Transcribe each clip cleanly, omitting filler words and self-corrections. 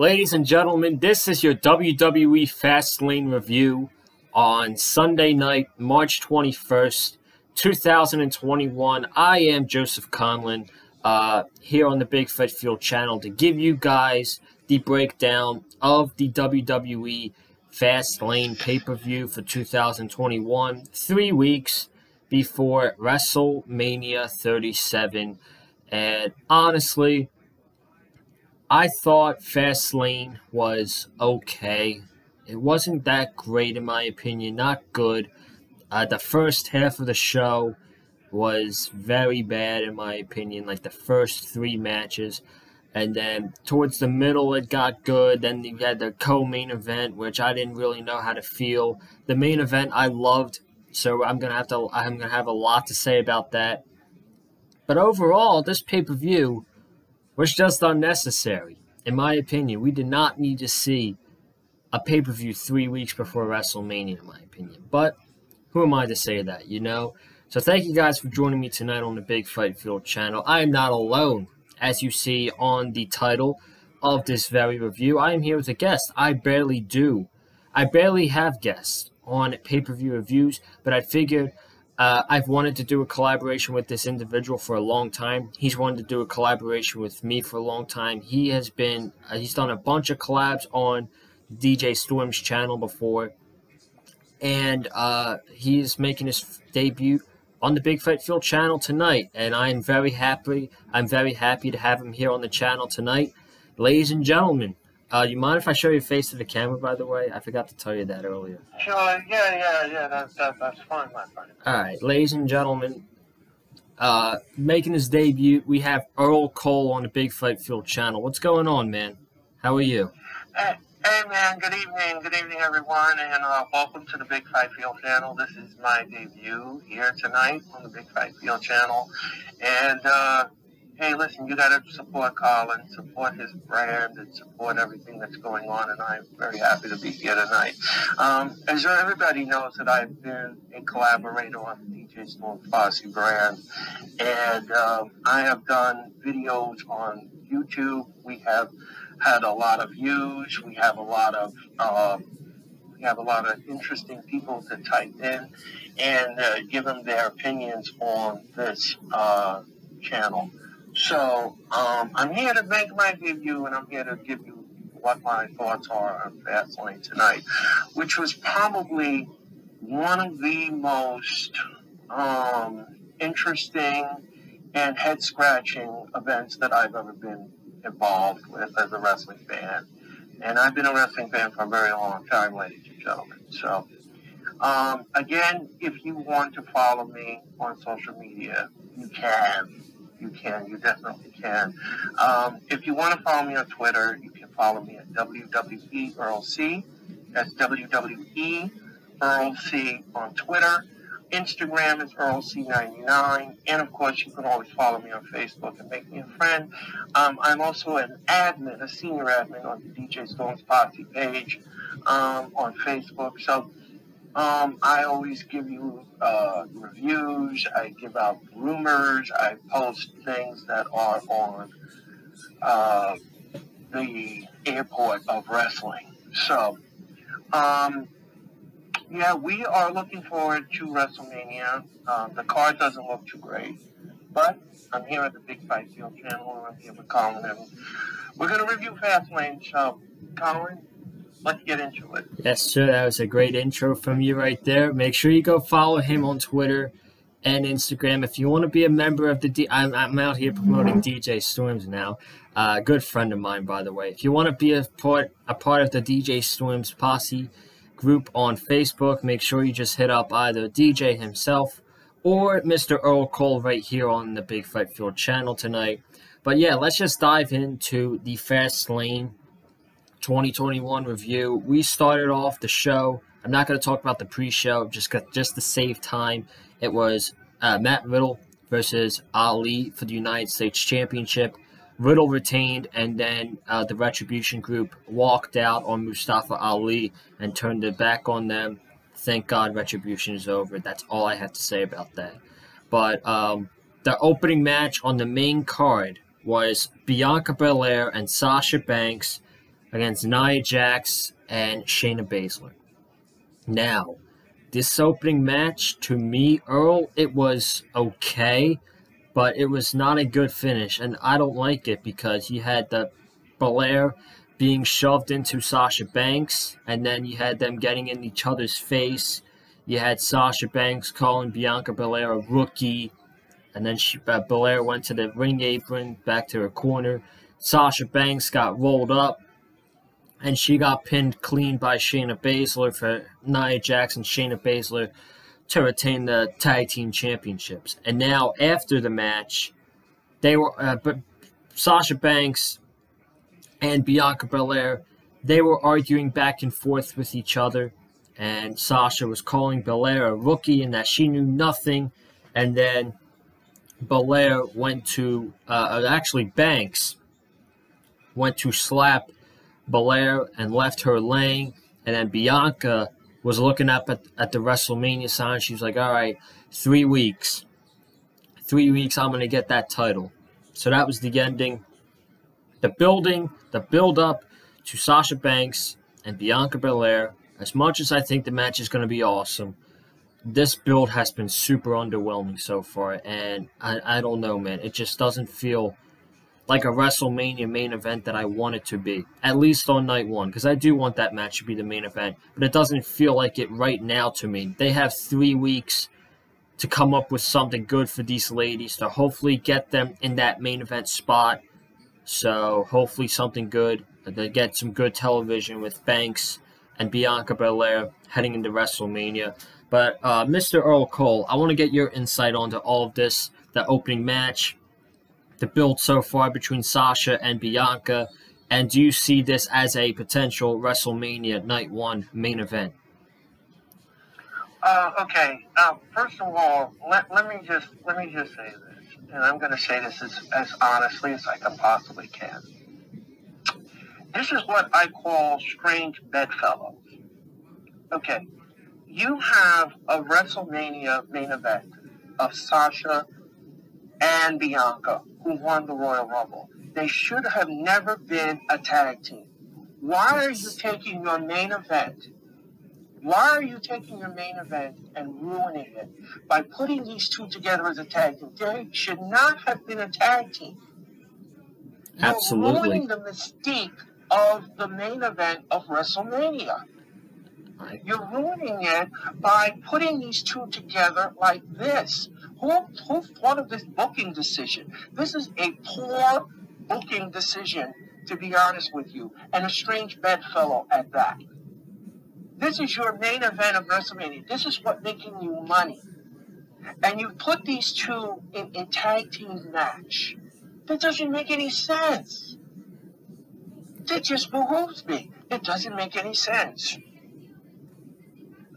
Ladies and gentlemen, this is your WWE Fastlane review on Sunday night, March 21st, 2021. I am Joseph Conlon here on the Big Fat Field channel to give you guys the breakdown of the WWE Fastlane pay-per-view for 2021, 3 weeks before WrestleMania 37. And honestly, I thought Fastlane was okay. It wasn't that great in my opinion, not good. The first half of the show was very bad in my opinion, like the first 3 matches. And then towards the middle it got good. Then you had the co-main event, which I didn't really know how to feel. The main event I loved, so I'm gonna have a lot to say about that. But overall, this pay-per-view was just unnecessary. In my opinion, we did not need to see a pay-per-view 3 weeks before WrestleMania, in my opinion. But who am I to say that, you know? So thank you guys for joining me tonight on the Big Fight Field channel. I am not alone, as you see on the title of this very review. I am here with a guest. I barely have guests on pay-per-view reviews, but I figured I've wanted to do a collaboration with this individual for a long time. He's wanted to do a collaboration with me for a long time. He's done a bunch of collabs on DJ Storm's channel before, and he's making his debut on the Big Fight Field channel tonight, and I'm very happy to have him here on the channel tonight. Ladies and gentlemen, you mind if I show your face to the camera, by the way? I forgot to tell you that earlier. Sure, yeah, that's fine, my friend. Alright, ladies and gentlemen, making his debut, we have Earl Cole on the Big Fight Field channel. What's going on, man? How are you? Hey man, good evening everyone, and welcome to the Big Fight Field channel. This is my debut here tonight on the Big Fight Field channel, and hey, listen, you gotta support Colin, support his brand, and support everything that's going on, and I'm very happy to be here tonight. As everybody knows, that I've been a collaborator on the DJ Storm's Posse brand, and I have done videos on YouTube. We have had a lot of views. We have a lot of interesting people to type in and give them their opinions on this channel. So I'm here to make my debut, and I'm here to give you what my thoughts are on Fastlane tonight, which was probably one of the most interesting and head-scratching events that I've ever been involved with as a wrestling fan. And I've been a wrestling fan for a very long time, ladies and gentlemen. So, again, if you want to follow me on social media, you definitely can. If you want to follow me on Twitter, you can follow me at WWE Earl C. That's WWE Earl C on Twitter. Instagram is EarlC99, and of course you can always follow me on Facebook and make me a friend. I'm also an admin, a senior admin on the DJ Storm's Posse page on Facebook. So I always give you reviews, I give out rumors, I post things that are on the airport of wrestling. So yeah, we are looking forward to WrestleMania. The card doesn't look too great, but I'm here at the Big Fight Field channel, and I'm here with Colin, and we're going to review Fastlane. So, Colin, let's get into it. Yes, sir. That was a great intro from you right there. Make sure you go follow him on Twitter and Instagram. If you want to be a member of the I'm out here promoting DJ Storms now. Good friend of mine, by the way. If you want to be a part of the DJ Storms Posse group on Facebook, make sure you just hit up either DJ himself or Mr. Earl Cole right here on the Big Fight Field channel tonight. But yeah, let's just dive into the Fastlane 2021 review. We started off the show. I'm not going to talk about the pre-show just to save time. It was Matt Riddle versus Ali for the United States Championship. Riddle retained, and then the Retribution group walked out on Mustafa Ali and turned their back on them. Thank God Retribution is over. That's all I have to say about that. But the opening match on the main card was Bianca Belair and Sasha Banks against Nia Jax and Shayna Baszler. Now, this opening match, to me, Earl, it was okay, but it was not a good finish, and I don't like it because you had the Belair being shoved into Sasha Banks, and then you had them getting in each other's face. You had Sasha Banks calling Bianca Belair a rookie, and then Belair went to the ring apron, back to her corner. Sasha Banks got rolled up, and she got pinned clean by Shayna Baszler for Nia Jax and Shayna Baszler to retain the tag team championships. And now, after the match, they were but Sasha Banks and Bianca Belair, they were arguing back and forth with each other, and Sasha was calling Belair a rookie and that she knew nothing, and then Belair went to, Banks went to slap Belair and left her laying, and then Bianca was looking up at the WrestleMania sign. She was like, all right, 3 weeks. 3 weeks, I'm going to get that title. So that was the ending. The build-up to Sasha Banks and Bianca Belair. As much as I think the match is going to be awesome, this build has been super underwhelming so far, and I don't know, man. It just doesn't feel like a WrestleMania main event that I want it to be, at least on night one, because I do want that match to be the main event, but it doesn't feel like it right now to me. They have 3 weeks to come up with something good for these ladies to hopefully get them in that main event spot. So hopefully something good. They get some good television with Banks and Bianca Belair heading into WrestleMania. But Mr. Earl Cole, I want to get your insight onto all of this, the opening match, the build so far between Sasha and Bianca, and do you see this as a potential WrestleMania Night 1 main event? Okay. First of all, let me just say this, and I'm going to say this as honestly as I can possibly can. This is what I call strange bedfellows. Okay, you have a WrestleMania main event of Sasha and Bianca, who won the Royal Rumble. They should have never been a tag team. Why are you taking your main event? Why are you taking your main event and ruining it by putting these two together as a tag team? They should not have been a tag team. Absolutely. You're ruining the mystique of the main event of WrestleMania. You're ruining it by putting these two together like this. Who thought of this booking decision? This is a poor booking decision, to be honest with you, and a strange bedfellow at that. This is your main event of WrestleMania. This is what making you money. And you put these two in a tag team match. That doesn't make any sense. That just behooves me. It doesn't make any sense.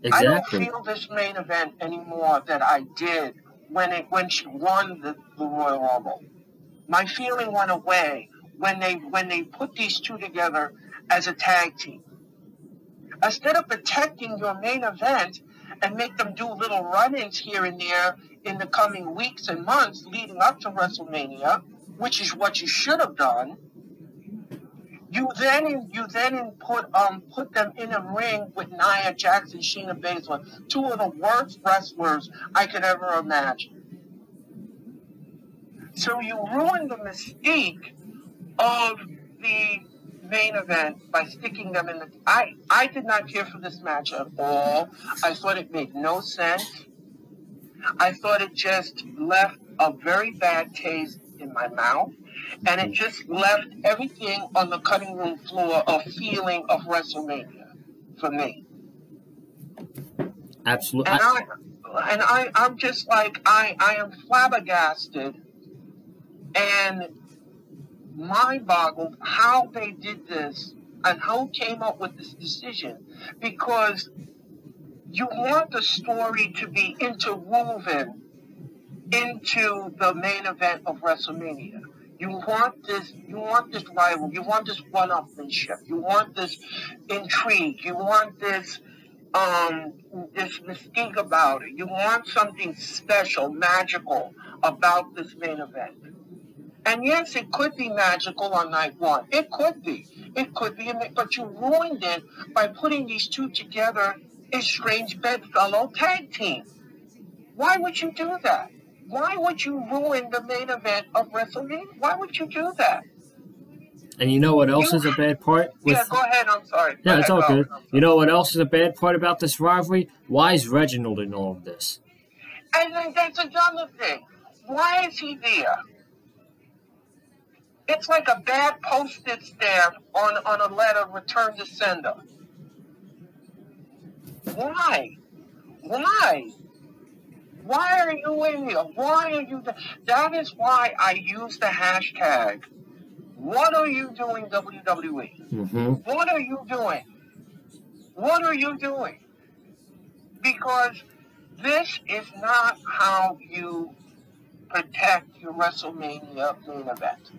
Exactly. I don't feel this main event anymore that I did when she won the Royal Rumble. My feeling went away when they put these two together as a tag team. Instead of protecting your main event and make them do little run-ins here and there in the coming weeks and months leading up to WrestleMania, which is what you should have done, you then put them in a ring with Nia Jax and Shayna Baszler, two of the worst wrestlers I could ever imagine. So you ruined the mystique of the main event by sticking them in the... I did not care for this match at all. I thought it made no sense. I thought it just left a very bad taste in my mouth. And it just left everything on the cutting room floor of feeling of WrestleMania for me. Absolutely. And I'm just like, I am flabbergasted and mind-boggled how they did this and how came up with this decision, because you want the story to be interwoven into the main event of WrestleMania. You want this rival, you want this one-upmanship, you want this intrigue, you want this mystique about it. You want something special, magical about this main event. And yes, it could be magical on night one. It could be. It could be. But you ruined it by putting these two together, a strange bedfellow tag team. Why would you do that? Why would you ruin the main event of WrestleMania? Why would you do that? And you know what else is a bad part? Yeah, go ahead. I'm sorry. Yeah, it's all good. You know what else is a bad part about this rivalry? Why is Reginald in all of this? And then that's another thing. Why is he there? It's like a bad postage stamp on a letter returned to sender. Why? Why? Why are you in here? Why are you there? That is why I use the hashtag. What are you doing, WWE? Mm-hmm. What are you doing? What are you doing? Because this is not how you protect your WrestleMania main event.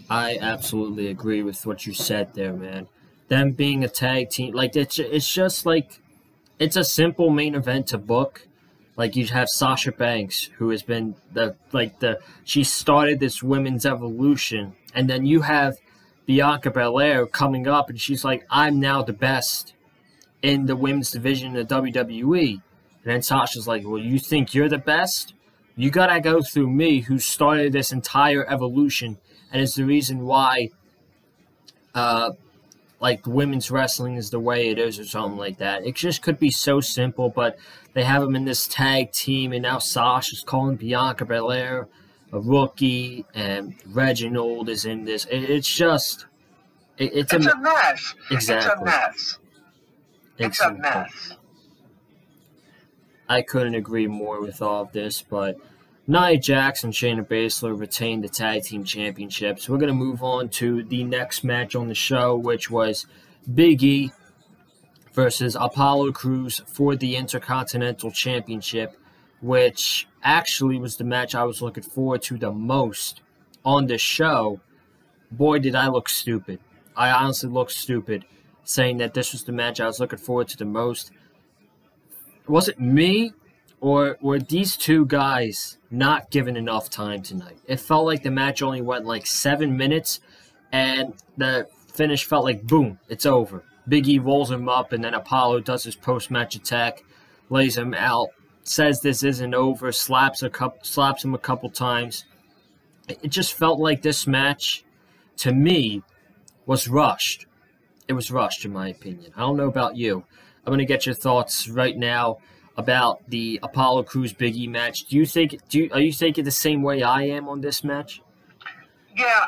I absolutely agree with what you said there, man. Them being a tag team, like it's just like it's a simple main event to book. Like you have Sasha Banks, who has been she started this women's evolution, and then you have Bianca Belair coming up, and she's like, I'm now the best in the women's division of WWE. And then Sasha's like, well, you think you're the best? You gotta go through me, who started this entire evolution, and is the reason why women's wrestling is the way it is or something like that. It just could be so simple, but they have them in this tag team, and now Sasha's calling Bianca Belair a rookie, and Reginald is in this. It's a mess. Exactly. It's a mess. It's a mess. I couldn't agree more with all of this, but Nia Jax and Shayna Baszler retained the tag team championships. We're going to move on to the next match on the show, which was Big E versus Apollo Crews for the Intercontinental Championship, which actually was the match I was looking forward to the most on the show. Boy, did I look stupid. I honestly looked stupid saying that this was the match I was looking forward to the most. Was it me, or were these two guys not given enough time tonight? It felt like the match only went like 7 minutes, and the finish felt like, boom, it's over. Big E rolls him up, and then Apollo does his post-match attack, lays him out, says this isn't over, slaps him a couple times. It just felt like this match, to me, was rushed. It was rushed, in my opinion. I don't know about you. I'm going to get your thoughts right now about the Apollo Crews Big E match. Are you thinking the same way I am on this match? Yeah,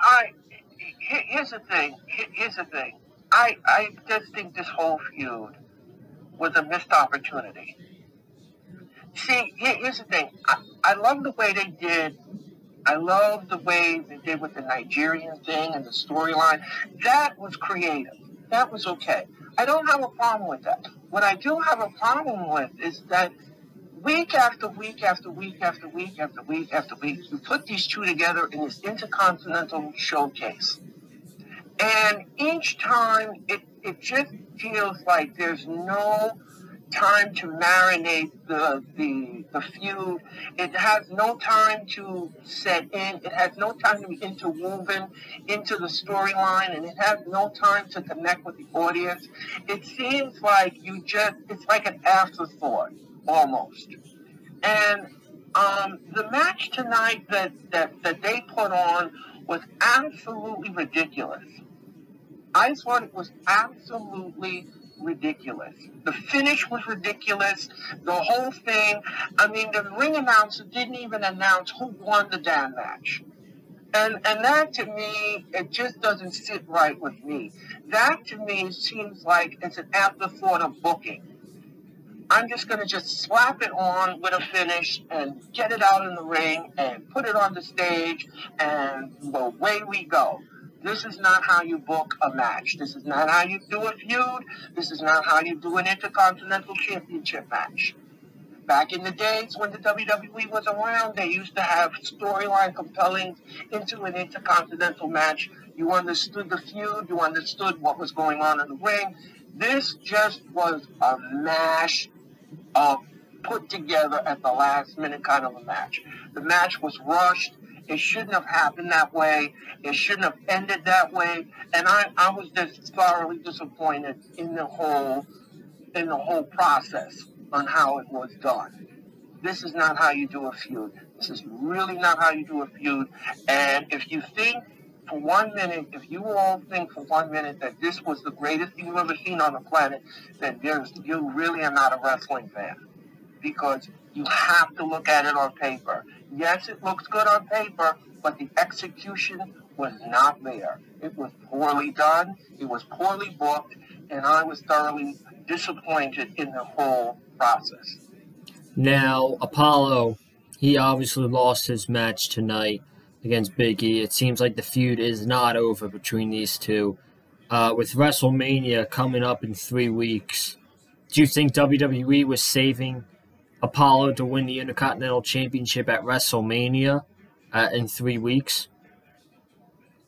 here's the thing. I just think this whole feud was a missed opportunity. See, here's the thing. I love the way they did. I love the way they did with the Nigerian thing and the storyline. That was creative. That was okay. I don't have a problem with that. What I do have a problem with is that week after week after week after week after week after week, you put these two together in this Intercontinental showcase. And each time, it just feels like there's no time to marinate the feud. It has no time to set in. It has no time to be interwoven into the storyline, and it has no time to connect with the audience. It seems like it's like an afterthought almost. And the match tonight that they put on was absolutely ridiculous. I thought it was absolutely ridiculous. The finish was ridiculous. The whole thing. I mean, the ring announcer didn't even announce who won the damn match. And that to me, it just doesn't sit right with me. That to me seems like it's an afterthought of booking. I'm just going to just slap it on with a finish and get it out in the ring and put it on the stage, and away we go. This is not how you book a match. This is not how you do a feud. This is not how you do an Intercontinental Championship match. Back in the days when the WWE was around, they used to have storyline compelling into an Intercontinental match. You understood the feud. You understood what was going on in the ring. This just was a mash put together at the last minute kind of a match. The match was rushed. It shouldn't have happened that way. It shouldn't have ended that way. And I was just thoroughly disappointed in the whole process on how it was done. This is not how you do a feud. This is really not how you do a feud. And if you think for 1 minute, if you all think for 1 minute that this was the greatest thing you've ever seen on the planet, then you really are not a wrestling fan. Because you have to look at it on paper. Yes, it looks good on paper, but the execution was not there. It was poorly done, it was poorly booked, and I was thoroughly disappointed in the whole process. Now, Apollo, he obviously lost his match tonight against Big E. It seems like the feud is not over between these two. With WrestleMania coming up in 3 weeks, do you think WWE was saving Apollo to win the Intercontinental Championship at WrestleMania in 3 weeks?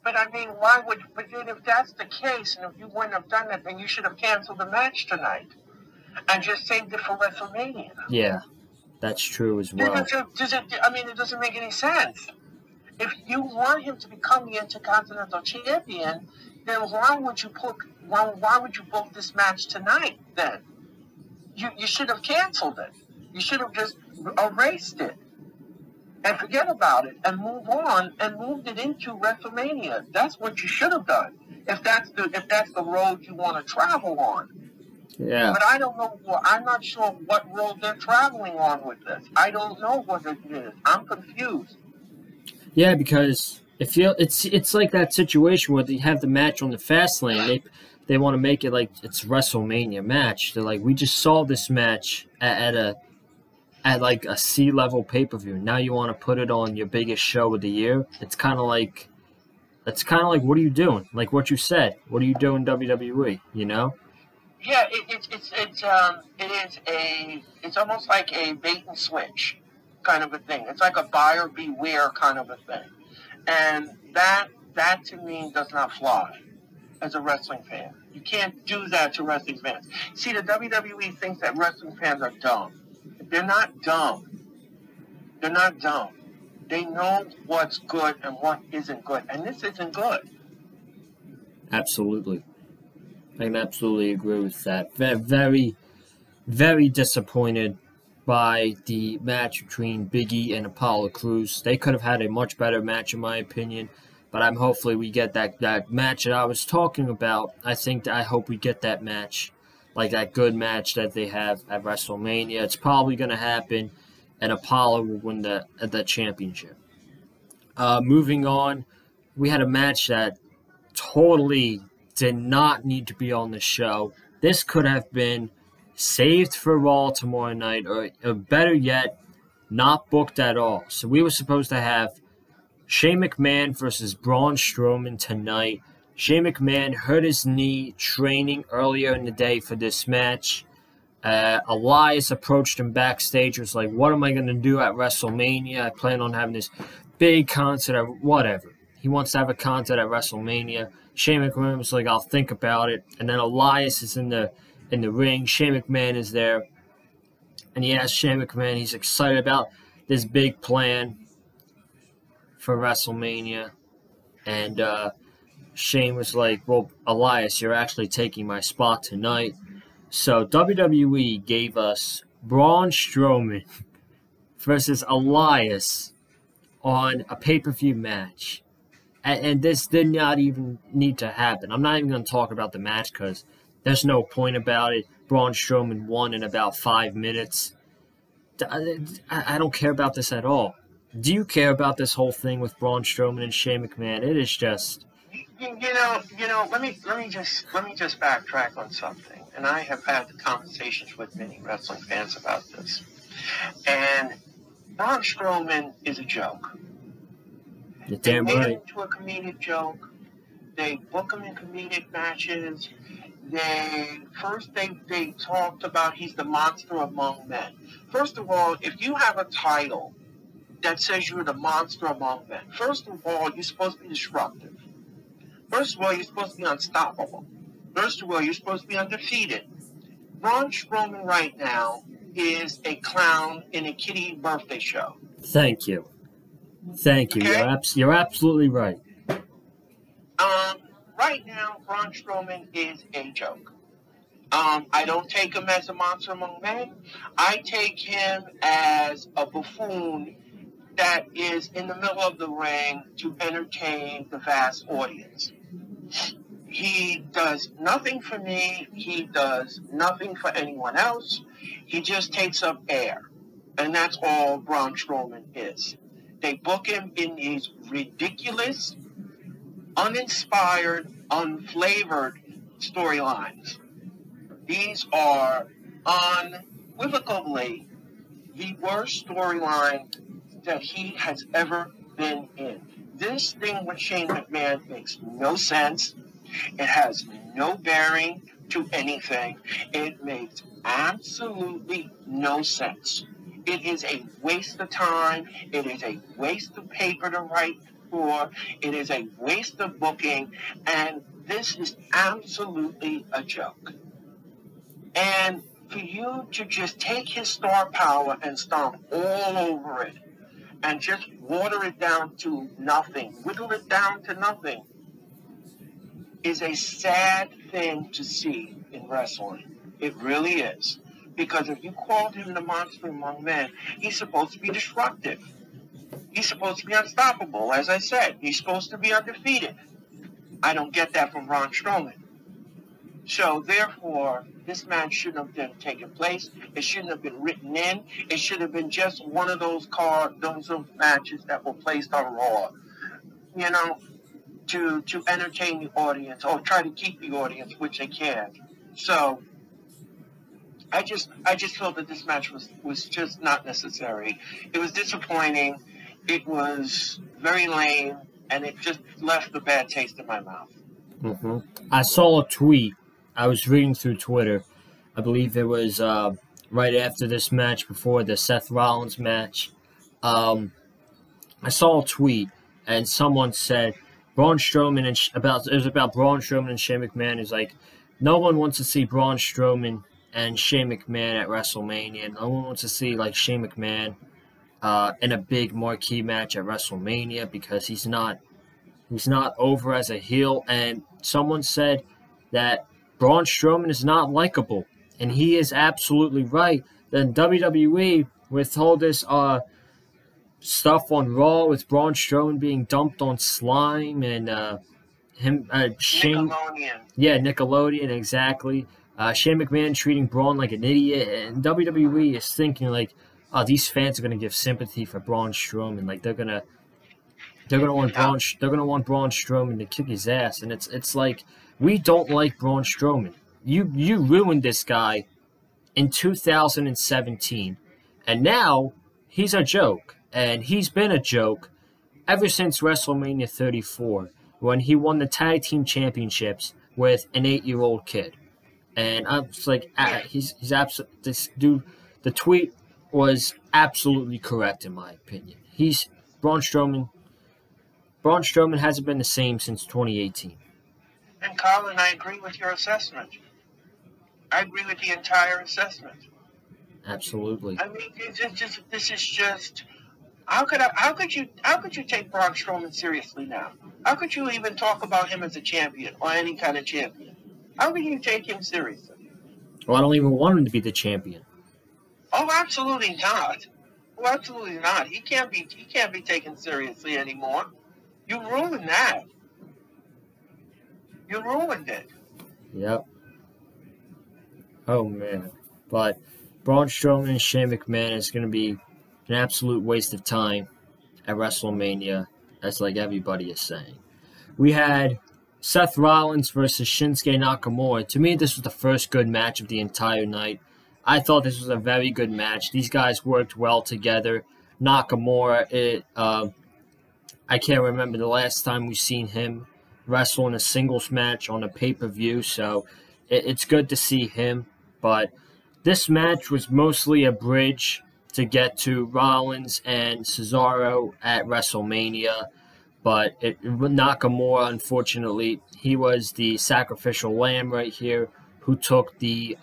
But I mean, but then if that's the case, and if you wouldn't have done that, then you should have canceled the match tonight and just saved it for WrestleMania. Yeah, that's true as well. It doesn't make any sense. If you want him to become the Intercontinental Champion, then why would you book this match tonight then? You should have canceled it. You should have just erased it and forget about it and move on and moved it into WrestleMania. That's what you should have done if that's the road you want to travel on. Yeah. But I don't know. I'm not sure what road they're traveling on with this. I don't know what it is. I'm confused. Yeah, because it's like that situation where they have the match on the Fastlane. They want to make it like it's WrestleMania match. They're like, we just saw this match at like a C-level pay-per-view. Now you want to put it on your biggest show of the year. It's kind of like what are you doing? Like what you said. What are you doing, WWE? You know? Yeah, it's almost like a bait and switch kind of a thing. It's like a buyer beware kind of a thing. And that to me does not fly as a wrestling fan. You can't do that to wrestling fans. See, the WWE thinks that wrestling fans are dumb. They're not dumb. They're not dumb. They know what's good and what isn't good. And this isn't good. Absolutely. I can absolutely agree with that. Very, very disappointed by the match between Big E and Apollo Crews. They could have had a much better match, in my opinion. But hopefully we get that match that I was talking about. I hope we get that match, like that good match that they have at WrestleMania. It's probably going to happen, and Apollo will win the championship. Moving on, we had a match that totally did not need to be on the show. This could have been saved for Raw tomorrow night, or better yet, not booked at all. So we were supposed to have Shane McMahon versus Braun Strowman tonight. Shane McMahon hurt his knee training earlier in the day for this match. Elias approached him backstage, was like, what am I going to do at WrestleMania? I plan on having this big concert at whatever. He wants to have a concert at WrestleMania. Shane McMahon was like, I'll think about it. And then Elias is in the ring. Shane McMahon is there. And he asked Shane McMahon, he's excited about this big plan for WrestleMania. And Shane was like, well, Elias, you're actually taking my spot tonight. So WWE gave us Braun Strowman versus Elias on a pay-per-view match. And this did not even need to happen. I'm not even going to talk about the match because there's no point about it. Braun Strowman won in about 5 minutes. I don't care about this at all. Do you care about this whole thing with Braun Strowman and Shane McMahon? It is just... You know. Let me just backtrack on something. And I have had conversations with many wrestling fans about this. And Braun Strowman is a joke. You're damn right. They made him into a comedic joke. They book him in comedic matches. They talked about he's the monster among men. First of all, if you have a title that says you're the monster among men, first of all, you're supposed to be disruptive. First of all, you're supposed to be unstoppable. First of all, you're supposed to be undefeated. Braun Strowman right now is a clown in a kiddie birthday show. Thank you. Thank you. Okay? You're absolutely right. Right now, Braun Strowman is a joke. I don't take him as a monster among men. I take him as a buffoon that is in the middle of the ring to entertain the vast audience. He does nothing for me. He does nothing for anyone else. He just takes up air. And that's all Braun Strowman is. They book him in these ridiculous, uninspired, unflavored storylines. These are unequivocally the worst storyline that he has ever been in. This thing with Shane McMahon makes no sense. It has no bearing to anything. It makes absolutely no sense. It is a waste of time. It is a waste of paper to write for. It is a waste of booking. And this is absolutely a joke. And for you to just take his star power and stomp all over it and just water it down to nothing, whittle it down to nothing, is a sad thing to see in wrestling. It really is. Because if you called him the monster among men, he's supposed to be destructive. He's supposed to be unstoppable, as I said. He's supposed to be undefeated. I don't get that from Braun Strowman. So, therefore, this match shouldn't have been taken place. It shouldn't have been written in. It should have been just one of those matches that were placed on Raw, you know, to entertain the audience or try to keep the audience, which they can. So, I just felt that this match was just not necessary. It was disappointing. It was very lame, and it just left a bad taste in my mouth. Mm-hmm. I saw a tweet. I was reading through Twitter. I believe it was right after this match, before the Seth Rollins match. I saw a tweet, and someone said Braun Strowman it was about Braun Strowman and Shane McMahon. It's like, no one wants to see Braun Strowman and Shane McMahon at WrestleMania. No one wants to see like Shane McMahon in a big marquee match at WrestleMania because he's not over as a heel. And someone said that Braun Strowman is not likable, and he is absolutely right. Then WWE, with all this stuff on Raw with Braun Strowman being dumped on slime and Shane, Nickelodeon. Yeah, Nickelodeon, exactly. Shane McMahon treating Braun like an idiot, and WWE is thinking like, oh, these fans are gonna give sympathy for Braun Strowman, like they're gonna want Braun Strowman to kick his ass, and it's like, we don't like Braun Strowman. You ruined this guy in 2017, and now he's a joke, and he's been a joke ever since WrestleMania 34, when he won the tag team championships with an 8-year-old kid. And I was like, he's absolutely, this dude. The tweet was absolutely correct in my opinion. Braun Strowman hasn't been the same since 2018. And Colin, I agree with your assessment. I agree with the entire assessment. Absolutely. I mean, this is just. How could you take Braun Strowman seriously now? How could you even talk about him as a champion or any kind of champion? How can you take him seriously? Well, I don't even want him to be the champion. Oh, absolutely not. Oh, absolutely not. He can't be taken seriously anymore. You ruined that. You ruined it. Yep. Oh, man. But Braun Strowman and Shane McMahon is going to be an absolute waste of time at WrestleMania, as like everybody is saying. We had Seth Rollins versus Shinsuke Nakamura. To me, this was the first good match of the entire night. I thought this was a very good match. These guys worked well together. Nakamura, I can't remember the last time we've seen him wrestle in a singles match on a pay-per-view, so it's good to see him. But this match was mostly a bridge to get to Rollins and Cesaro at WrestleMania. But Nakamura, unfortunately, he was the sacrificial lamb right here who took the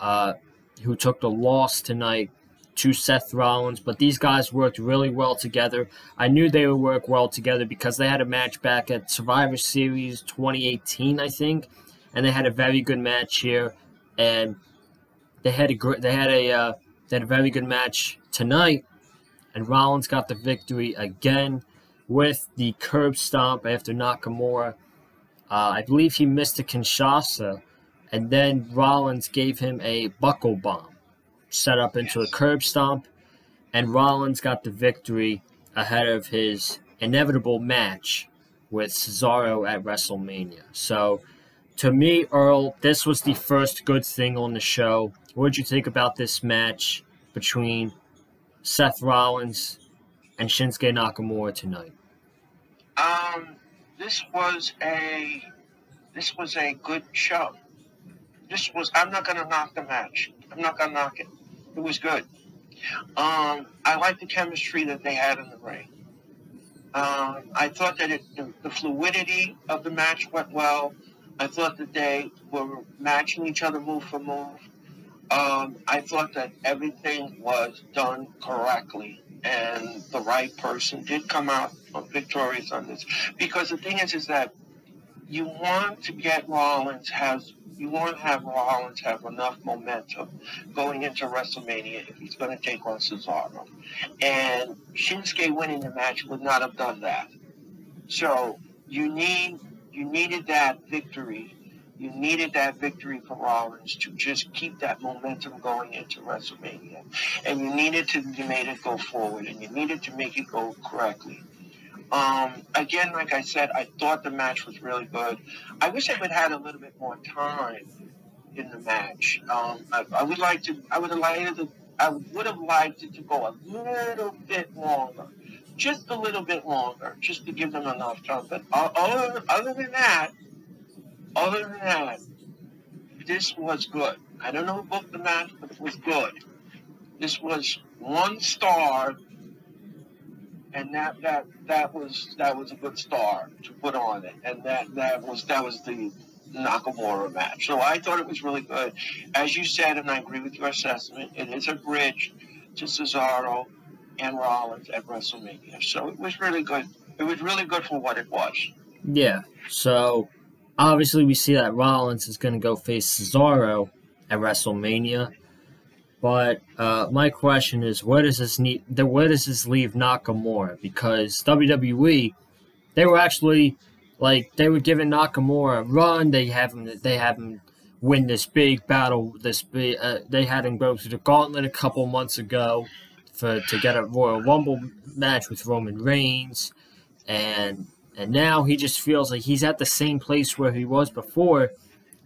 loss tonight to Seth Rollins, but these guys worked really well together. I knew they would work well together because they had a match back at Survivor Series 2018, I think, and they had a very good match here, and they had a very good match tonight, and Rollins got the victory again with the curb stomp after Nakamura. I believe he missed a Kinshasa, and then Rollins gave him a buckle bomb, set up into a curb stomp, and Rollins got the victory ahead of his inevitable match with Cesaro at WrestleMania. So, to me, Earl, this was the first good thing on the show. What did you think about this match between Seth Rollins and Shinsuke Nakamura tonight? This was a good show. I'm not gonna knock the match. I'm not gonna knock it. It was good. I like the chemistry that they had in the ring. I thought that the fluidity of the match went well. I thought that they were matching each other move for move. I thought that everything was done correctly, and the right person did come out victorious on this. Because the thing is that you want to have Rollins have enough momentum going into WrestleMania if he's going to take on Cesaro. And Shinsuke winning the match would not have done that. So you needed that victory. You needed that victory for Rollins to just keep that momentum going into WrestleMania. And you needed to make it go forward, and you needed to make it go correctly. Again, like I said, I thought the match was really good. I wish I would have had a little bit more time in the match. I would have liked it to go a little bit longer, just a little bit longer, just to give them enough time. But other than that, this was good. I don't know who booked the match, but it was good. This was 1 star. And that was a good star to put on it, and that was the Nakamura match. So I thought it was really good, as you said, and I agree with your assessment. It is a bridge to Cesaro and Rollins at WrestleMania. So it was really good. It was really good for what it was. Yeah. So obviously we see that Rollins is going to go face Cesaro at WrestleMania. But my question is, where does this leave Nakamura? Because WWE, they were actually they were giving Nakamura a run. They have him win this big battle. They had him go through the gauntlet a couple months ago to get a Royal Rumble match with Roman Reigns, and now he just feels like he's at the same place where he was before,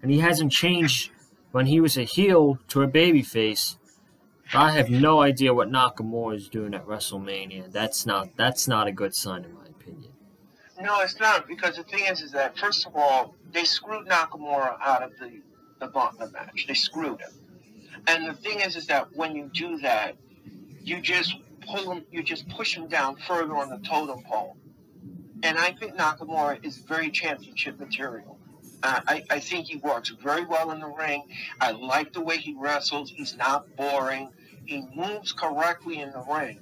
and he hasn't changed when he was a heel to a babyface. I have no idea what Nakamura is doing at WrestleMania. That's not a good sign, in my opinion. No, it's not, because the thing is that, first of all, they screwed Nakamura out of the gauntlet match. They screwed him. And the thing is that when you do that, you just push him down further on the totem pole. And I think Nakamura is very championship material. I think he works very well in the ring. I like the way he wrestles. He's not boring. He moves correctly in the ring.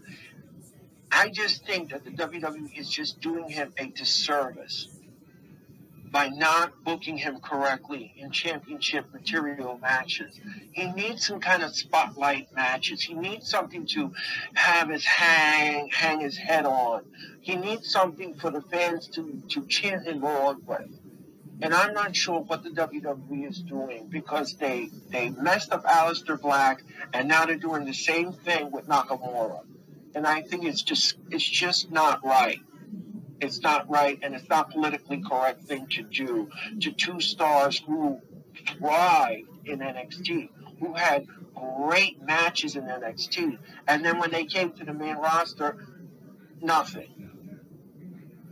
I just think that the WWE is just doing him a disservice by not booking him correctly in championship material matches. He needs some kind of spotlight matches. He needs something to have hang his head on. He needs something for the fans to chant him on with. And I'm not sure what the WWE is doing, because they messed up Aleister Black, and now they're doing the same thing with Nakamura. And I think it's just not right. It's not right, and it's not politically correct thing to do to 2 stars who thrived in NXT, who had great matches in NXT, and then when they came to the main roster, nothing.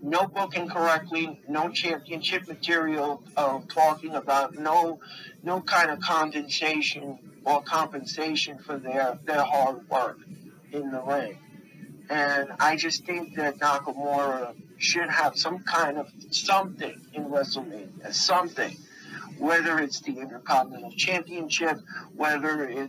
No booking correctly, no championship material talking about, no kind of condensation or compensation for their hard work in the ring. And I just think that Nakamura should have some kind of something in WrestleMania, something whether it's the Intercontinental Championship, whether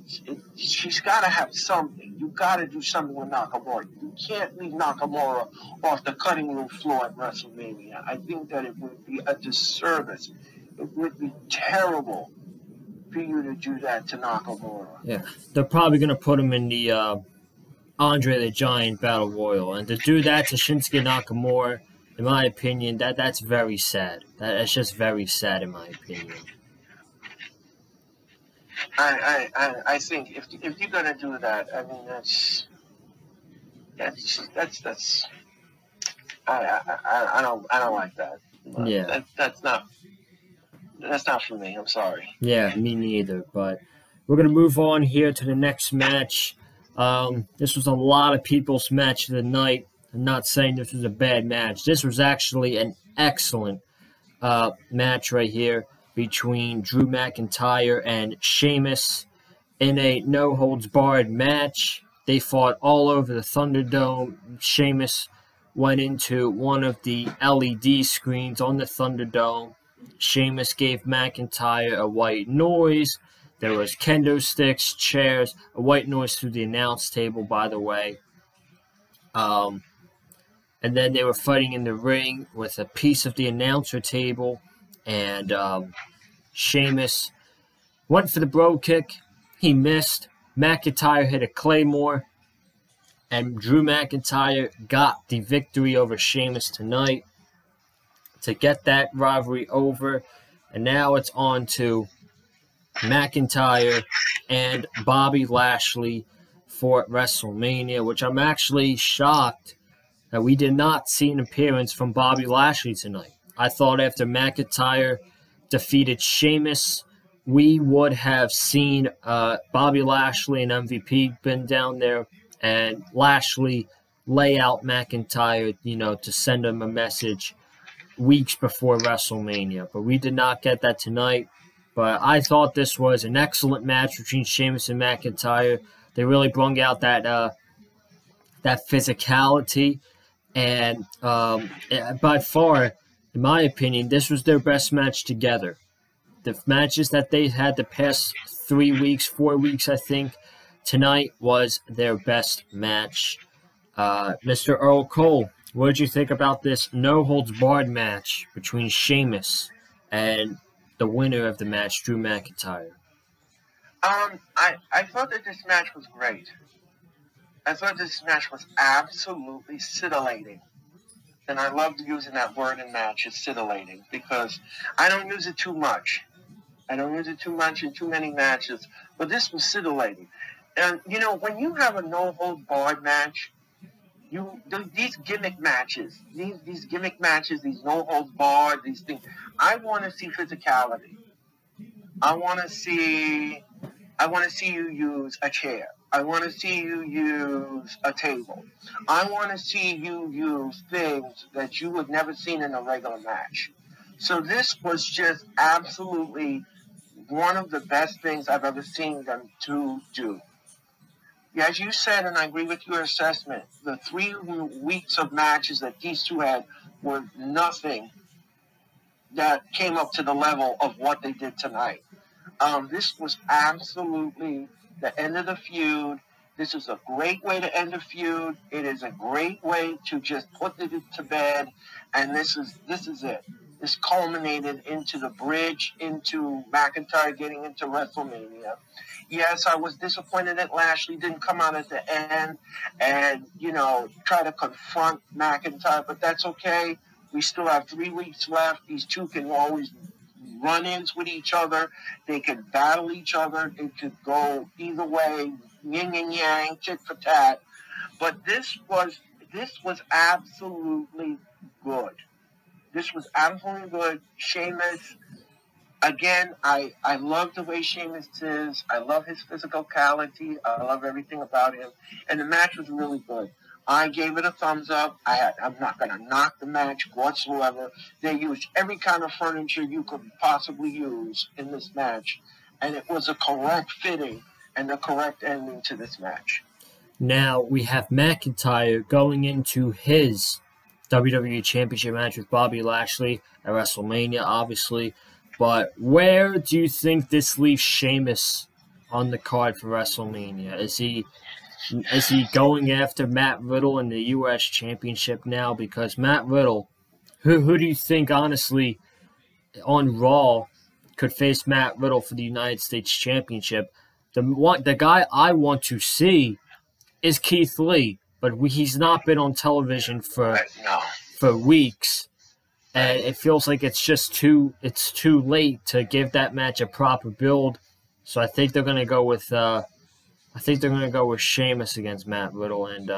she's got to have something. You got to do something with Nakamura. You can't leave Nakamura off the cutting room floor at WrestleMania. I think that it would be a disservice. It would be terrible for you to do that to Nakamura. Yeah, they're probably going to put him in the Andre the Giant Battle Royal, and to do that to Shinsuke Nakamura, in my opinion, that's very sad. That's just very sad, in my opinion. I think if you're gonna do that, I mean that's I don't like that. Yeah, that's not for me. I'm sorry. Yeah, me neither. But we're gonna move on here to the next match. This was a lot of people's match of the night. I'm not saying this was a bad match. This was actually an excellent match right here between Drew McIntyre and Sheamus in a no-holds-barred match. They fought all over the Thunderdome. Sheamus went into one of the LED screens on the Thunderdome. Sheamus gave McIntyre a white noise. There was kendo sticks, chairs, a white noise through the announce table, by the way. And then they were fighting in the ring with a piece of the announcer table. And Sheamus went for the bro kick. He missed. McIntyre hit a Claymore. And Drew McIntyre got the victory over Sheamus tonight to get that rivalry over. And now it's on to McIntyre and Bobby Lashley for WrestleMania, which I'm actually shocked that we did not see an appearance from Bobby Lashley tonight. I thought after McIntyre defeated Sheamus, we would have seen Bobby Lashley and MVP been down there and Lashley lay out McIntyre, to send him a message weeks before WrestleMania. But we did not get that tonight. But I thought this was an excellent match between Sheamus and McIntyre. They really brought out that physicality. And by far, in my opinion, this was their best match together. The matches that they had the past 3 weeks, 4 weeks, I think, tonight was their best match. Mr. Earl Cole, what did you think about this no-holds-barred match between Sheamus and the winner of the match, Drew McIntyre? I thought that this match was great. I thought this match was absolutely scintillating. And I loved using that word in matches, scintillating, because I don't use it too much. I don't use it too much in too many matches, but this was scintillating. And, when you have a no-hold-barred match, these gimmick matches, these no-holds-barred, these things, I want to see physicality. I want to see you use a chair. I want to see you use a table. I want to see you use things that you would never seen in a regular match. So this was just absolutely one of the best things I've ever seen them to do. Yeah, as you said, and I agree with your assessment, the 3 weeks of matches that these two had were nothing that came up to the level of what they did tonight. This was absolutely the end of the feud. This is a great way to end a feud. It is a great way to just put it to bed. And this is it. This culminated into the bridge, into McIntyre getting into WrestleMania. Yes, I was disappointed that Lashley didn't come out at the end and, try to confront McIntyre, but that's okay. We still have 3 weeks left. These two can always run-ins with each other. They can battle each other. It could go either way, yin and yang, tit for tat. But this was absolutely good. This was absolutely good. Sheamus, again, I love the way Sheamus is. I love his physicality. I love everything about him. And the match was really good. I gave it a thumbs up. I'm not going to knock the match whatsoever. They used every kind of furniture you could possibly use in this match. And it was a correct fitting and the correct ending to this match. Now we have McIntyre going into his WWE Championship match with Bobby Lashley at WrestleMania, obviously. But where do you think this leaves Sheamus on the card for WrestleMania? Is he going after Matt Riddle in the U.S. Championship now? Because Matt Riddle, who do you think, honestly, on Raw could face Matt Riddle for the United States Championship? The guy I want to see is Keith Lee, but he's not been on television for weeks, and it feels like it's too late to give that match a proper build. So I think they're gonna go with Sheamus against Matt Riddle, and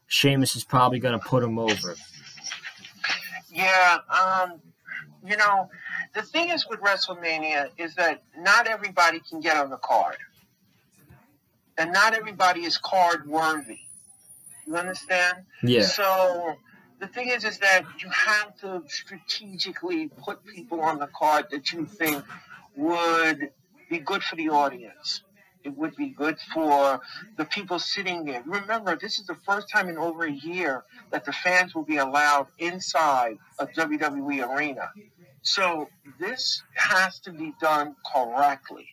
Sheamus is probably gonna put him over. Yeah, the thing is with WrestleMania is that not everybody can get on the card. And not everybody is card worthy. You understand? Yeah. So the thing is that you have to strategically put people on the card that you think would be good for the audience. It would be good for the people sitting there. Remember, this is the first time in over a year that the fans will be allowed inside a WWE arena. So this has to be done correctly.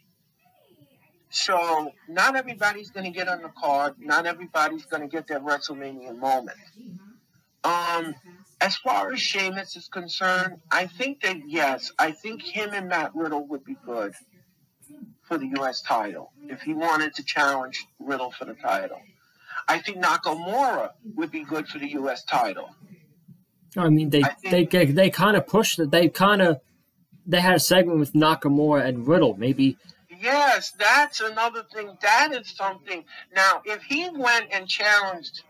So not everybody's going to get on the card. Not everybody's going to get that WrestleMania moment. As far as Sheamus is concerned, I think that, yes, I think him and Matt Riddle would be good for the U.S. title if he wanted to challenge Riddle for the title. I think Nakamura would be good for the U.S. title. I mean, they kind of pushed it. They had a segment with Nakamura and Riddle, maybe. Yes, that's another thing. That is something. Now, if he went and challenged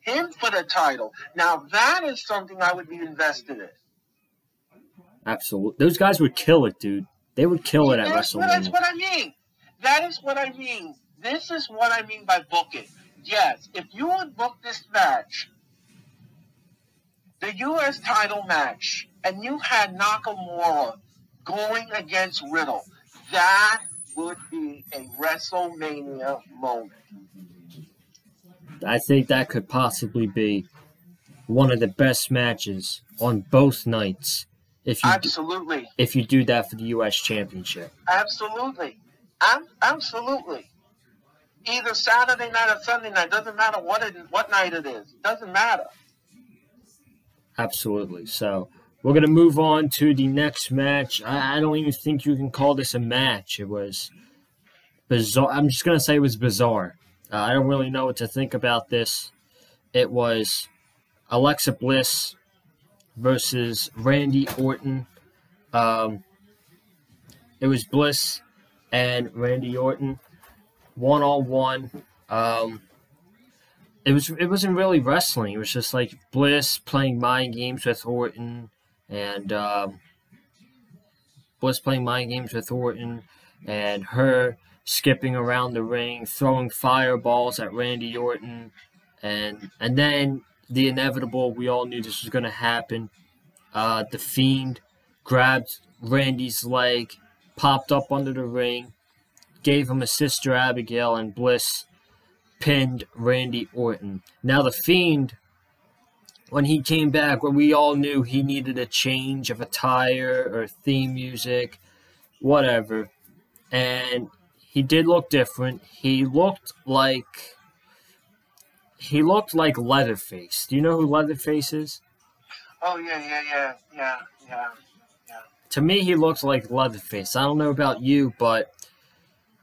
him for the title, now that is something I would be invested in. Absolutely. Those guys would kill it, dude. They would kill it at WrestleMania. That's what I mean. That is what I mean. This is what I mean by booking. Yes, if you would book this match, the U.S. title match, and you had Nakamura going against Riddle, that would be a WrestleMania moment. I think that could possibly be one of the best matches on both nights. Absolutely. If you do that for the U.S. Championship. Absolutely. Absolutely. Either Saturday night or Sunday night. Doesn't matter what night it is. Doesn't matter. Absolutely. So we're going to move on to the next match. I don't even think you can call this a match. It was bizarre. I'm just going to say it was bizarre. I don't really know what to think about this. It was Alexa Bliss versus Randy Orton. It was Bliss and Randy Orton one-on-one. It wasn't really wrestling. It was just like Bliss playing mind games with Orton, and her skipping around the ring, throwing fireballs at Randy Orton, and then the inevitable. We all knew this was going to happen. The Fiend grabbed Randy's leg, popped up under the ring, gave him a Sister Abigail, and Bliss pinned Randy Orton. Now the Fiend, when he came back, we all knew he needed a change of attire or theme music, whatever. And he did look different. He looked like Leatherface. Do you know who Leatherface is? Oh, yeah. To me, he looks like Leatherface. I don't know about you, but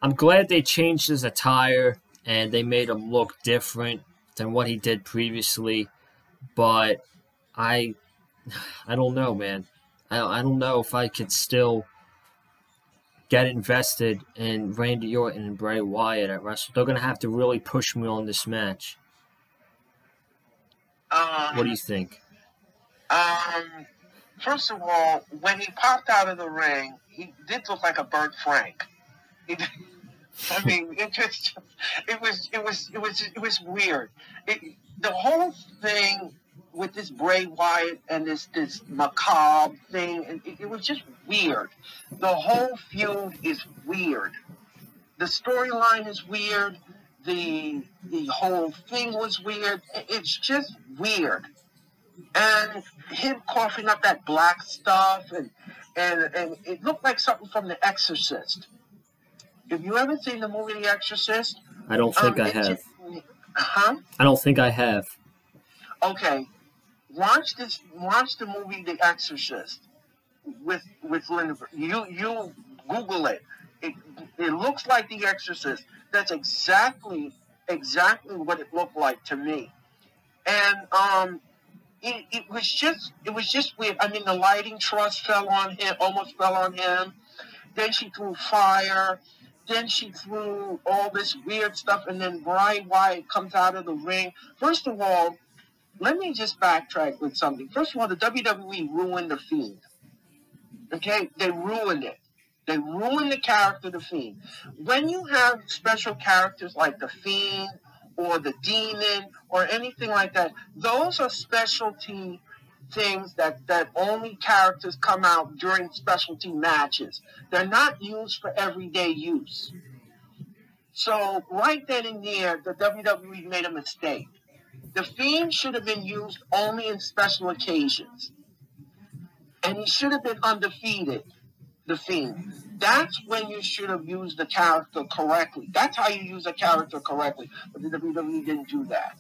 I'm glad they changed his attire and they made him look different than what he did previously. But I don't know, man. I don't know if I could still get invested in Randy Orton and Bray Wyatt at Wrestle. They're going to have to really push me on this match. What do you think? First of all, when he popped out of the ring, he did look like a burnt Frank. I mean, it was weird. The whole thing with this Bray Wyatt and this macabre thing, it was just weird. The whole feud is weird. The storyline is weird. The whole thing was weird. It's just weird. And him coughing up that black stuff, and and it looked like something from The Exorcist. Have you ever seen the movie The Exorcist? I don't think I have. Huh? I don't think I have. Okay, watch the movie The Exorcist with Linda. You Google it. It looks like The Exorcist. That's exactly what it looked like to me. And it was just weird. I mean, the lighting truss almost fell on him. Then she threw fire. Then she threw all this weird stuff, and then Bray Wyatt comes out of the ring. First of all, let me just backtrack with something. First of all, the WWE ruined The Fiend. Okay? They ruined it. They ruined the character, The Fiend. When you have special characters like The Fiend or the Demon or anything like that, those are specialty things that only characters come out during specialty matches. They're not used for everyday use. So right then and there, the WWE made a mistake. The Fiend should have been used only in special occasions. And he should have been undefeated, The Fiend. That's when you should have used the character correctly. That's how you use a character correctly. But the WWE didn't do that.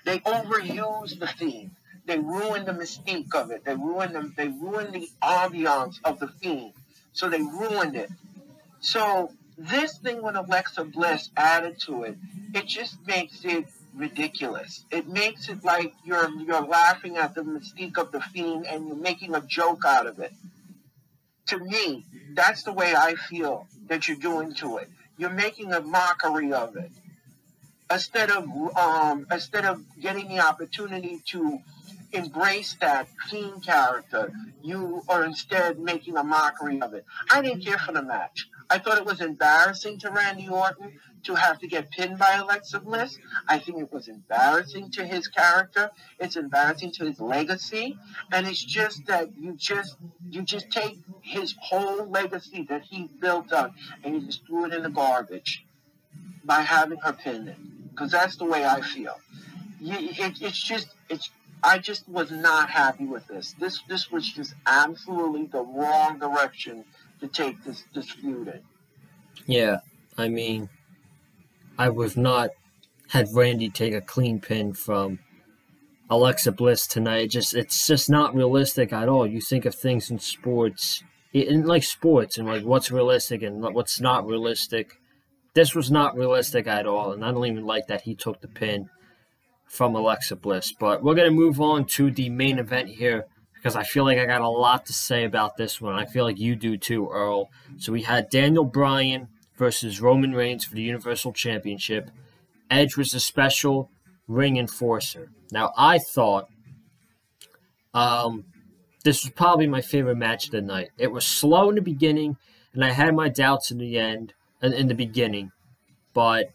They overused The Fiend. They ruined the mystique of it. They ruined the ambiance of The Fiend. So they ruined it. So this thing with Alexa Bliss added to it, it just makes it ridiculous. It makes it like you're laughing at the mystique of The Fiend and you're making a joke out of it. To me, that's the way I feel that you're doing to it. You're making a mockery of it. Instead of getting the opportunity to embrace that Fiend character, you are instead making a mockery of it. I didn't care for the match. I thought it was embarrassing to Randy Orton to have to get pinned by Alexa Bliss. I think it was embarrassing to his character. It's embarrassing to his legacy. And it's just that you just take his whole legacy that he built up and you just threw it in the garbage by having her pinned it. Because that's the way I feel. I just was not happy with this. This was just absolutely the wrong direction to take this feud in. Yeah, I mean, I would not had Randy take a clean pin from Alexa Bliss tonight. It's just not realistic at all. You think of things in sports, and what's realistic and what's not realistic. This was not realistic at all, and I don't even like that he took the pin from Alexa Bliss. But we're going to move on to the main event here because I feel like I got a lot to say about this one. I feel like you do too, Earl. So we had Daniel Bryan versus Roman Reigns for the Universal Championship. Edge was a special ring enforcer. Now, I thought this was probably my favorite match of the night. It was slow in the beginning, and I had my doubts in the beginning. But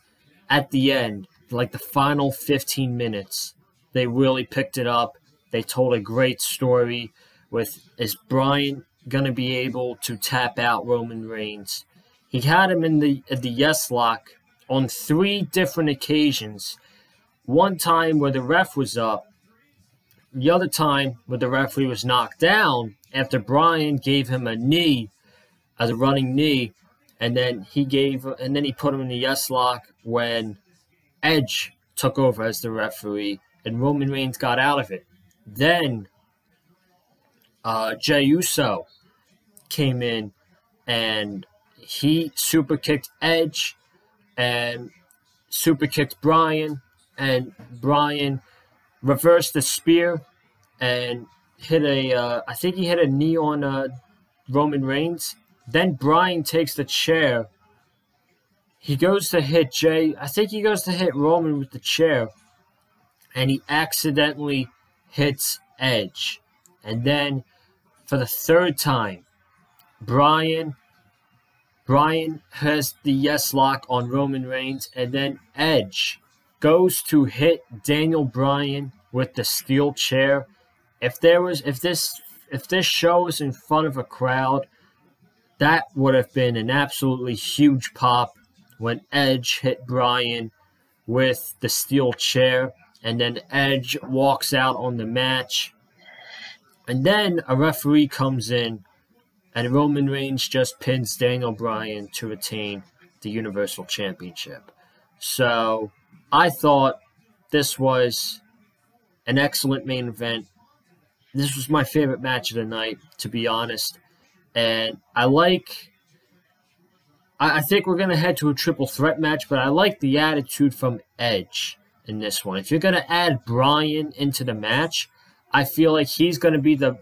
at the end, like the final 15 minutes, they really picked it up. They told a great story with, is Bryan going to be able to tap out Roman Reigns? He had him in the yes lock on 3 different occasions. One time where the ref was up, the other time where the referee was knocked down after Bryan gave him a knee, as a running knee, and then he put him in the yes lock when Edge took over as the referee and Roman Reigns got out of it. Then Jey Uso came in and he super kicked Edge and super kicked Bryan, and Bryan reversed the spear and hit I think he hit a knee on Roman Reigns. Then Bryan takes the chair. He goes to hit Jey. I think he goes to hit Roman with the chair, and he accidentally hits Edge. And then for the 3rd time, Bryan has the yes lock on Roman Reigns, and then Edge goes to hit Daniel Bryan with the steel chair. If this show was in front of a crowd, that would have been an absolutely huge pop when Edge hit Bryan with the steel chair, and then Edge walks out on the match. And then a referee comes in And Roman Reigns just pins Daniel Bryan to retain the Universal Championship. So I thought this was an excellent main event. This was my favorite match of the night, to be honest. And I think we're going to head to a triple threat match, but I like the attitude from Edge in this one. If you're going to add Bryan into the match, I feel like he's going to be the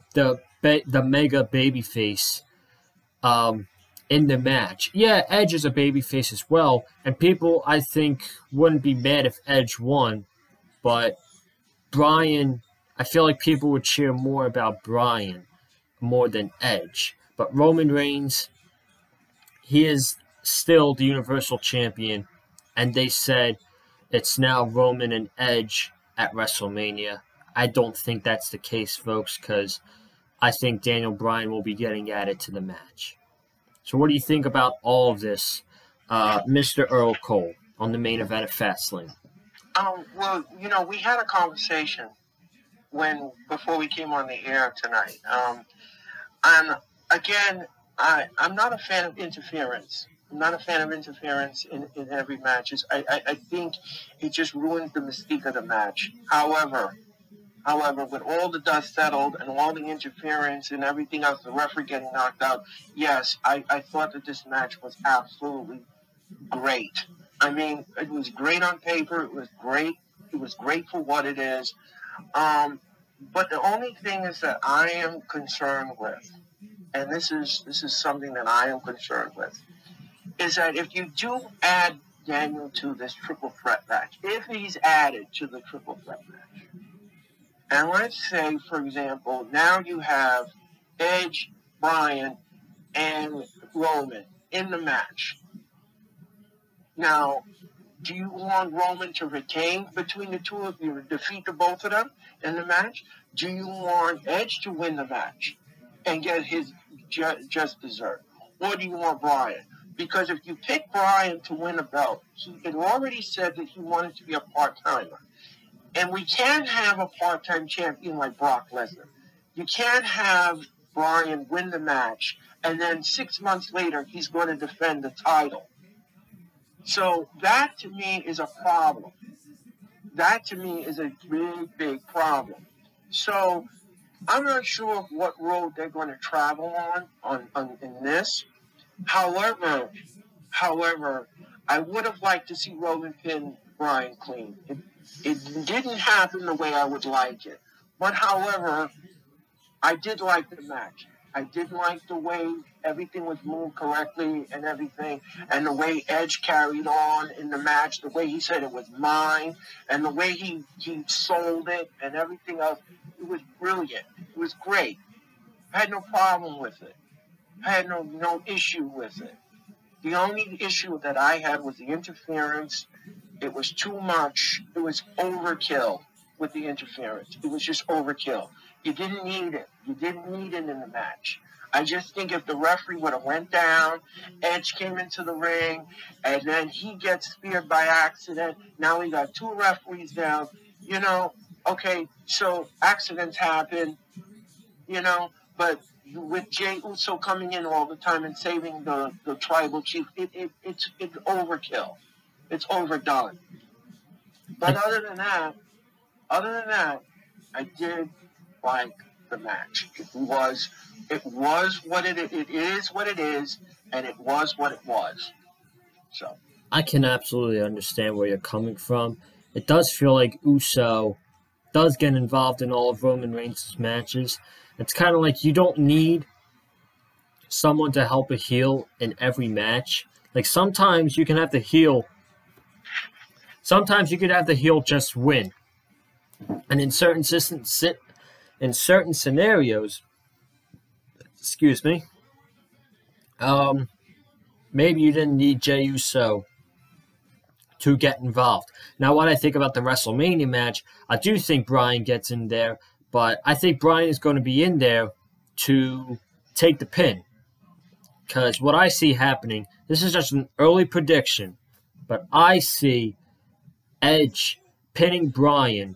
mega babyface in the match. Yeah, Edge is a babyface as well, and people, I think, wouldn't be mad if Edge won, but Bryan, I feel like people would cheer more about Bryan more than Edge. But Roman Reigns, he is still the Universal Champion, and they said it's now Roman and Edge at WrestleMania. I don't think that's the case, folks, because I think Daniel Bryan will be getting added to the match. So what do you think about all of this, Mr. Earl Cole, on the main event of Fastlane? Well, we had a conversation before we came on the air tonight. And again, I'm not a fan of interference. I'm not a fan of interference in every match. I think it just ruins the mystique of the match. However, with all the dust settled and all the interference and everything else, the referee getting knocked out, yes, I thought that this match was absolutely great. I mean, it was great on paper. It was great. It was great for what it is. But the only thing is that I am concerned with, and this is something that I am concerned with, is that if you do add Daniel to this triple threat match, if he's added to the triple threat match, and let's say, for example, now you have Edge, Bryan, and Roman in the match. Now, do you want Roman to retain between the two of you, defeat the both of them in the match? Do you want Edge to win the match and get his just dessert? Or do you want Bryan? Because if you pick Bryan to win a belt, he had already said that he wanted to be a part-timer. And we can't have a part-time champion like Brock Lesnar. You can't have Bryan win the match, and then 6 months later, he's going to defend the title. So that, to me, is a problem. That, to me, is a really big problem. So I'm not sure what road they're going to travel on in this. However, I would have liked to see Roman pin Bryan clean. It didn't happen the way I would like it. But, however, I did like the match. I did like the way everything was moved correctly and everything, and the way Edge carried on in the match, the way he said it was mine, and the way he sold it and everything else. It was brilliant. It was great. I had no problem with it. I had no issue with it. The only issue that I had was the interference. It was too much. It was overkill with the interference. It was just overkill. You didn't need it. You didn't need it in the match. I just think if the referee would have went down, Edge came into the ring, and then he gets speared by accident. Now we got two referees down. Okay, so accidents happen, but with Jey Uso coming in all the time and saving the tribal chief, it's overkill. It's overdone. But other than that, I did like the match. It was what it is what it is, and it was what it was. So I can absolutely understand where you're coming from. It does feel like Uso does get involved in all of Roman Reigns' matches. It's kind of like you don't need someone to help a heel in every match. Like sometimes you can have the heel. Sometimes you could have the heel just win, and in certain scenarios, maybe you didn't need Jey Uso to get involved. Now, what I think about the WrestleMania match, I do think Bryan gets in there, but I think Bryan is going to be in there to take the pin. Because what I see happening, this is just an early prediction, but I see Edge pinning Bryan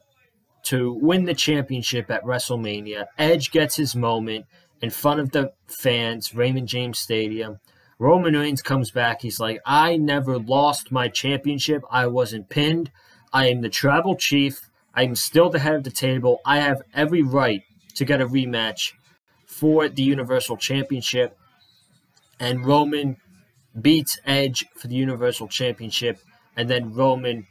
to win the championship at WrestleMania. Edge gets his moment, in front of the fans, Raymond James Stadium. Roman Reigns comes back. He's like, I never lost my championship. I wasn't pinned. I am the tribal chief. I am still the head of the table. I have every right to get a rematch for the Universal Championship. And Roman beats Edge for the Universal Championship. And then Roman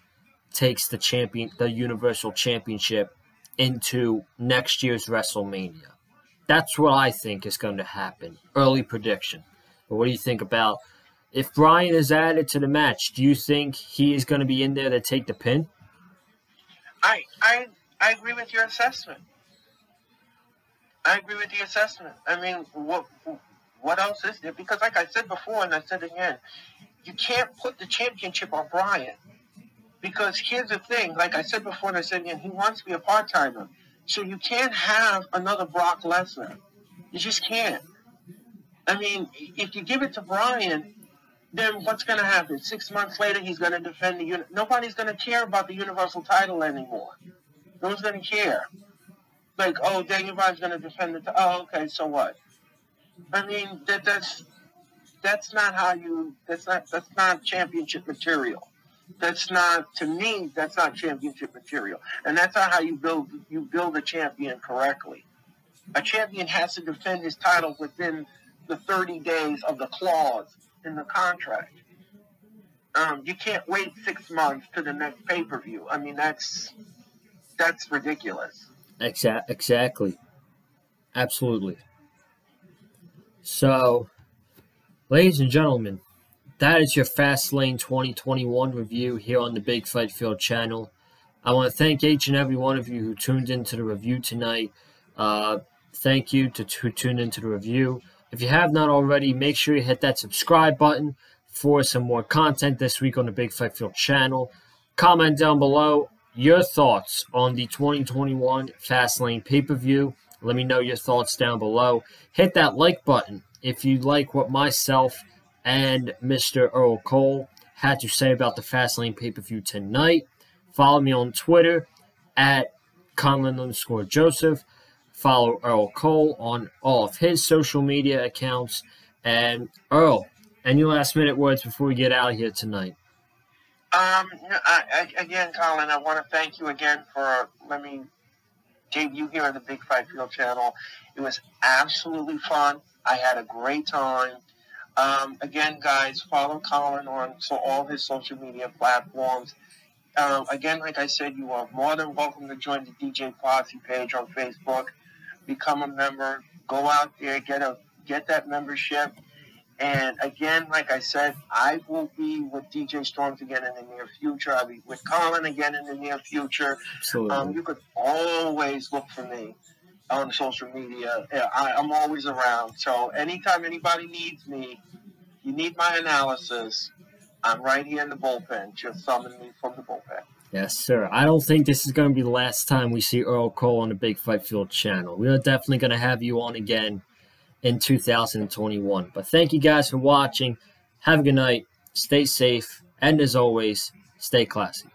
takes the Universal Championship into next year's WrestleMania. That's what I think is going to happen. Early prediction. But what do you think about if Bryan is added to the match? Do you think he is going to be in there to take the pin? I agree with your assessment. I agree with the assessment. I mean, what else is there? Because like I said before, and I said again, you can't put the championship on Bryan. Because here's the thing, like I said before and I said again, he wants to be a part-timer. So you can't have another Brock Lesnar. You just can't. I mean, if you give it to Bryan, then what's going to happen? 6 months later, he's going to defend the nobody's going to care about the Universal title anymore. No one's going to care. Like, oh, Daniel Bryan's going to defend the oh, okay, so what? I mean, that's not how you, that's not championship material. That's not, to me, that's not championship material. And that's not how you build a champion correctly. A champion has to defend his title within the 30 days of the clause in the contract. You can't wait 6 months to the next pay-per-view. I mean, that's ridiculous. Exactly. Absolutely. So, ladies and gentlemen, that is your Fastlane 2021 review here on the Big Fight Field channel. I want to thank each and every one of you who tuned into the review tonight. Thank you to who tuned into the review. If you have not already, make sure you hit that subscribe button for some more content this week on the Big Fight Field channel. Comment down below your thoughts on the 2021 Fastlane pay-per-view. Let me know your thoughts down below. Hit that like button if you like what myself and Mr. Earl Cole had to say about the Fastlane pay-per-view tonight. Follow me on Twitter at Conlon_Joseph. Follow Earl Cole on all of his social media accounts. And Earl, any last minute words before we get out of here tonight? Again, Colin, I want to thank you again for letting me debut here on the Big Fight Field channel. It was absolutely fun. I had a great time. Again, guys, follow Colin on all his social media platforms. Again, like I said, you are more than welcome to join the DJ Posse page on Facebook. Become a member. Go out there, get that membership. And again, like I said, I will be with DJ Storms again in the near future. I'll be with Colin again in the near future. Absolutely. You could always look for me on social media. I'm always around. So anytime anybody needs me, you need my analysis, I'm right here in the bullpen. Just summon me from the bullpen. Yes, sir. I don't think this is going to be the last time we see Earl Cole on the Big Fight Field channel. We are definitely going to have you on again in 2021. But thank you guys for watching. Have a good night. Stay safe. And as always, stay classy.